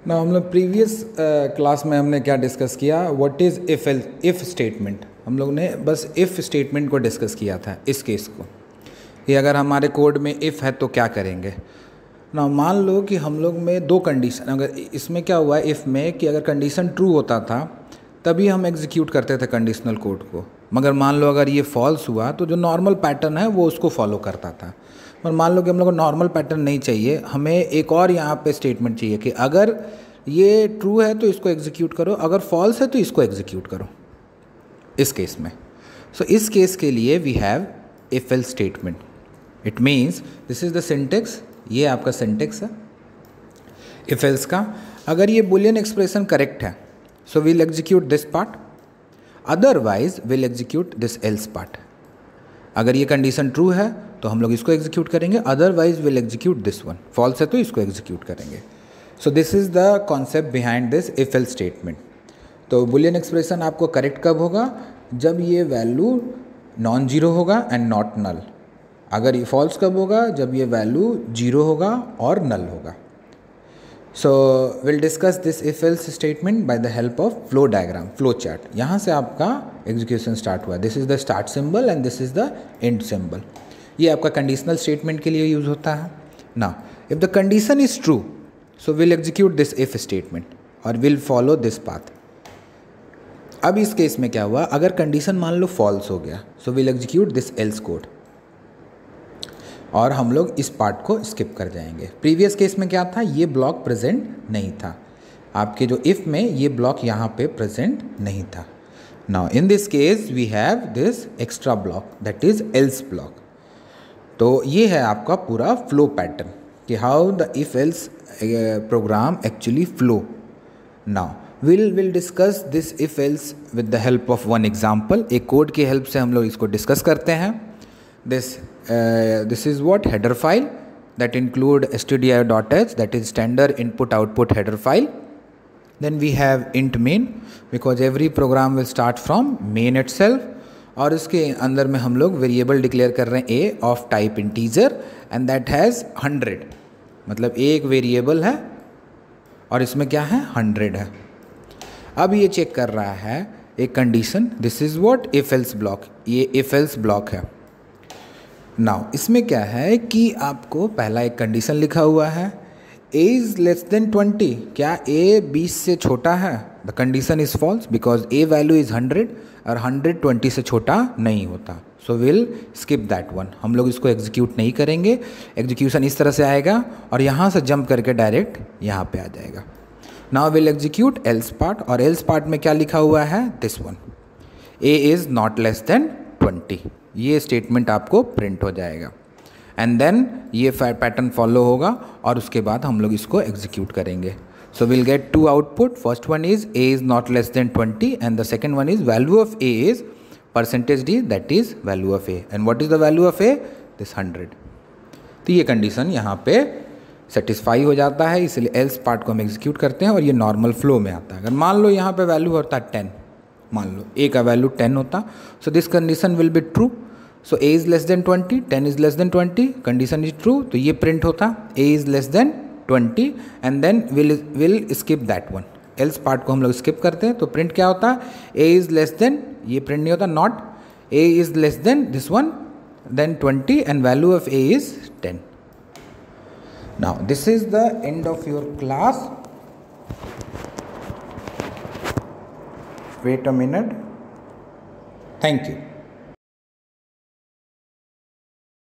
ना हम लोग प्रीवियस क्लास में हमने क्या डिस्कस किया, व्हाट इज़ इफ़ स्टेटमेंट। हम लोग ने बस इफ़ स्टेटमेंट को डिस्कस किया था, इस केस को, कि अगर हमारे कोड में इफ़ है तो क्या करेंगे ना। मान लो कि हम लोग में दो कंडीशन, अगर इसमें क्या हुआ इफ़ में कि अगर कंडीशन ट्रू होता था तभी हम एग्जीक्यूट करते थे कंडीशनल कोड को, मगर मान लो अगर ये फॉल्स हुआ तो जो नॉर्मल पैटर्न है वो उसको फॉलो करता था। पर मान लो कि हम लोग को नॉर्मल पैटर्न नहीं चाहिए, हमें एक और यहाँ पे स्टेटमेंट चाहिए कि अगर ये ट्रू है तो इसको एग्जीक्यूट करो, अगर फॉल्स है तो इसको एग्जीक्यूट करो, इस केस में। सो इस केस के लिए we have if else statement. It means this is the syntax, ये आपका सिंटेक्स है इफ एल्स का। अगर ये बुलियन एक्सप्रेशन करेक्ट है so will execute this part, otherwise will execute this else part. अगर ये कंडीशन ट्रू है तो हम लोग इसको एग्जीक्यूट करेंगे, otherwise will execute this one. False है तो इसको एग्जीक्यूट करेंगे। So this is the concept behind this if else statement. तो बुलियन एक्सप्रेशन आपको करेक्ट कब होगा, जब ये वैल्यू नॉन जीरो होगा एंड नॉट नल। अगर ये फॉल्स कब होगा, जब ये वैल्यू जीरो होगा और नल होगा। So will discuss this if else statement by the help of flow diagram, flow chart. यहाँ से आपका एग्जीक्यूशन स्टार्ट हुआ। This is the start symbol and this is the end symbol. ये आपका कंडीशनल स्टेटमेंट के लिए यूज़ होता है ना। If the condition is true so will execute this if statement और विल फॉलो दिस पाथ। अब इस केस में क्या हुआ, अगर कंडीशन मान लो फॉल्स हो गया so will execute this else code और हम लोग इस पार्ट को स्किप कर जाएंगे। प्रीवियस केस में क्या था, ये ब्लॉक प्रेजेंट नहीं था, आपके जो इफ़ में ये ब्लॉक यहाँ पे प्रेजेंट नहीं था। Now in this case we have this extra block that is else block. तो ये है आपका पूरा फ्लो पैटर्न कि how the if else program actually flow. Now will discuss this if else with the help of one example. एक code की help से हम लोग इसको डिस्कस करते हैं। This is what header file that include stdio.h, that is standard input output header file. Then we have int main because every program will start from main itself, और इसके अंदर में हम लोग वेरिएबल डिक्लेयर कर रहे हैं a of type integer and that has 100, मतलब एक वेरिएबल है और इसमें क्या है 100 है। अब ये चेक कर रहा है एक condition, this is what if else block, ये इफ एल्स ब्लॉक है। नाउ इसमें क्या है कि आपको पहला एक कंडीशन लिखा हुआ है a इज़ लेस देन 20, क्या a 20 से छोटा है। The condition is false because a value is 100 और 100 20 से छोटा नहीं होता। So will skip that one, हम लोग इसको एग्जीक्यूट नहीं करेंगे। एग्जीक्यूशन इस तरह से आएगा और यहाँ से जंप करके डायरेक्ट यहाँ पे आ जाएगा। Now will execute else part, और एल्स पार्ट में क्या लिखा हुआ है, this one, a is not less than 20। ये स्टेटमेंट आपको प्रिंट हो जाएगा एंड देन ये पैटर्न फॉलो होगा और उसके बाद हम लोग इसको एग्जीक्यूट करेंगे। So will get to output, first one is a is not less than 20 and the second one is value of a is %d, that is value of a and what is the value of a, this 100। तो ये condition यहाँ पे satisfy हो जाता है, इसलिए else part को हम एग्जीक्यूट करते हैं और ये नॉर्मल फ्लो में आता है। अगर मान लो यहाँ पे वैल्यू होता 10, मान लो a का वैल्यू 10 होता, so this condition will be true. So a is less than 20, 10 is less than 20, condition is true, तो ये प्रिंट होता a is less than 20 and then will skip that one. Else part को हम लोग skip करते हैं तो print क्या होता है, a इज़ लेस देन, ये प्रिंट नहीं होता, not a is less than this one, then 20 and value of a is 10। Now this is the end of your class. Wait a minute. Thank you.